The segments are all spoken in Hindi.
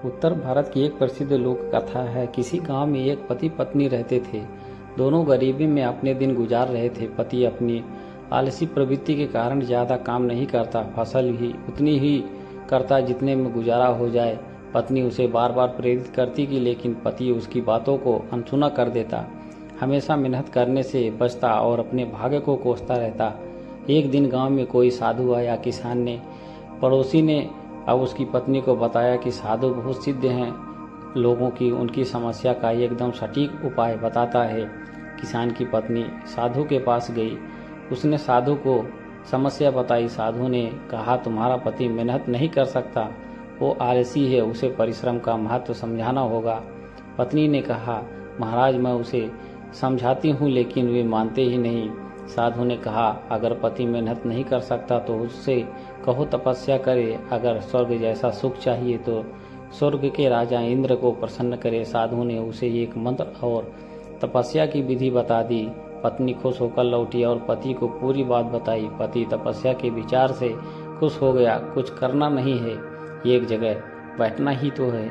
उत्तर भारत की एक प्रसिद्ध लोक कथा है। किसी गांव में एक पति पत्नी रहते थे। दोनों गरीबी में अपने दिन गुजार रहे थे। पति अपनी आलसी प्रवृत्ति के कारण ज़्यादा काम नहीं करता, फसल भी उतनी ही करता जितने में गुजारा हो जाए। पत्नी उसे बार बार प्रेरित करती कि लेकिन पति उसकी बातों को अनसुना कर देता, हमेशा मेहनत करने से बचता और अपने भाग्य को कोसता रहता। एक दिन गांव में कोई साधु आया। किसान ने पड़ोसी ने अब उसकी पत्नी को बताया कि साधु बहुत सिद्ध हैं, लोगों की उनकी समस्या का एकदम सटीक उपाय बताता है। किसान की पत्नी साधु के पास गई। उसने साधु को समस्या बताई। साधु ने कहा, तुम्हारा पति मेहनत नहीं कर सकता, वो आलसी है, उसे परिश्रम का महत्व समझाना होगा। पत्नी ने कहा, महाराज मैं उसे समझाती हूँ लेकिन वे मानते ही नहीं। साधु ने कहा, अगर पति मेहनत नहीं कर सकता तो उससे कहो तपस्या करे। अगर स्वर्ग जैसा सुख चाहिए तो स्वर्ग के राजा इंद्र को प्रसन्न करे। साधु ने उसे एक मंत्र और तपस्या की विधि बता दी। पत्नी खुश होकर लौटी और पति को पूरी बात बताई। पति तपस्या के विचार से खुश हो गया। कुछ करना नहीं है, एक जगह बैठना ही तो है।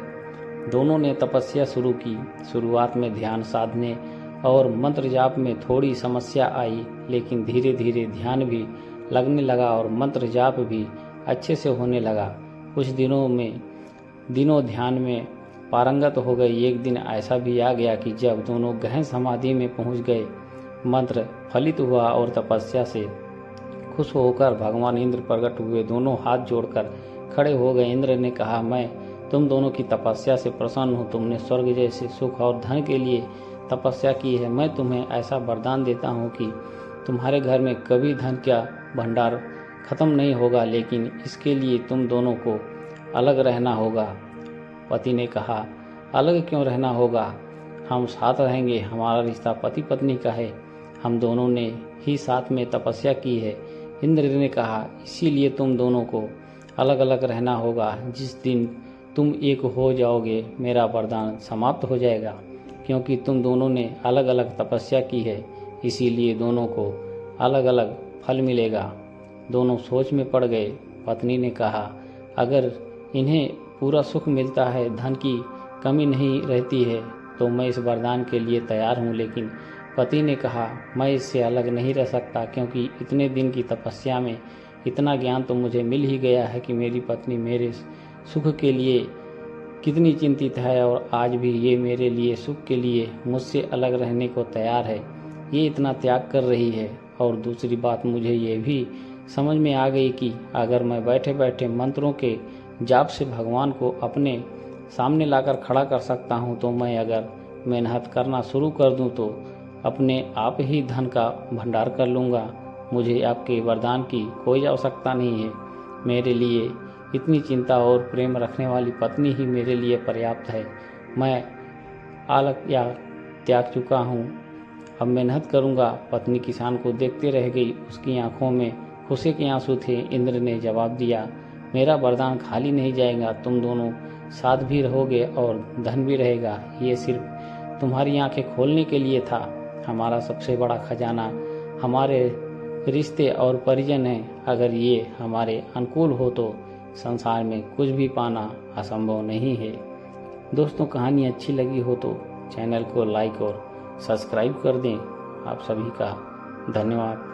दोनों ने तपस्या शुरू की। शुरुआत में ध्यान साधने और मंत्र जाप में थोड़ी समस्या आई, लेकिन धीरे धीरे ध्यान भी लगने लगा और मंत्र जाप भी अच्छे से होने लगा। कुछ दिनों ध्यान में पारंगत हो गए। एक दिन ऐसा भी आ गया कि जब दोनों गहन समाधि में पहुंच गए, मंत्र फलित हुआ और तपस्या से खुश होकर भगवान इंद्र प्रकट हुए। दोनों हाथ जोड़कर खड़े हो गए। इंद्र ने कहा, मैं तुम दोनों की तपस्या से प्रसन्न हूँ। तुमने स्वर्ग जैसे सुख और धन के लिए तपस्या की है। मैं तुम्हें ऐसा वरदान देता हूँ कि तुम्हारे घर में कभी धन का भंडार खत्म नहीं होगा, लेकिन इसके लिए तुम दोनों को अलग रहना होगा। पति ने कहा, अलग क्यों रहना होगा, हम साथ रहेंगे, हमारा रिश्ता पति पत्नी का है, हम दोनों ने ही साथ में तपस्या की है। इंद्र ने कहा, इसीलिए तुम दोनों को अलग अलग रहना होगा। जिस दिन तुम एक हो जाओगे मेरा वरदान समाप्त हो जाएगा। क्योंकि तुम दोनों ने अलग अलग तपस्या की है, इसीलिए दोनों को अलग अलग फल मिलेगा। दोनों सोच में पड़ गए। पत्नी ने कहा, अगर इन्हें पूरा सुख मिलता है, धन की कमी नहीं रहती है, तो मैं इस वरदान के लिए तैयार हूँ। लेकिन पति ने कहा, मैं इससे अलग नहीं रह सकता, क्योंकि इतने दिन की तपस्या में इतना ज्ञान तो मुझे मिल ही गया है कि मेरी पत्नी मेरे सुख के लिए कितनी चिंतित है और आज भी ये मेरे लिए सुख के लिए मुझसे अलग रहने को तैयार है। ये इतना त्याग कर रही है। और दूसरी बात, मुझे ये भी समझ में आ गई कि अगर मैं बैठे बैठे मंत्रों के जाप से भगवान को अपने सामने लाकर खड़ा कर सकता हूँ, तो मैं अगर मेहनत करना शुरू कर दूँ तो अपने आप ही धन का भंडार कर लूँगा। मुझे आपके वरदान की कोई आवश्यकता नहीं है। मेरे लिए इतनी चिंता और प्रेम रखने वाली पत्नी ही मेरे लिए पर्याप्त है। मैं आलक या त्याग चुका हूँ, अब मेहनत करूँगा। पत्नी किसान को देखते रह गई। उसकी आंखों में खुशी के आंसू थे। इंद्र ने जवाब दिया, मेरा वरदान खाली नहीं जाएगा, तुम दोनों साथ भी रहोगे और धन भी रहेगा। ये सिर्फ तुम्हारी आंखें खोलने के लिए था। हमारा सबसे बड़ा खजाना हमारे रिश्ते और परिजन हैं। अगर ये हमारे अनुकूल हो तो संसार में कुछ भी पाना असंभव नहीं है। दोस्तों, कहानी अच्छी लगी हो तो चैनल को लाइक और सब्सक्राइब कर दें। आप सभी का धन्यवाद।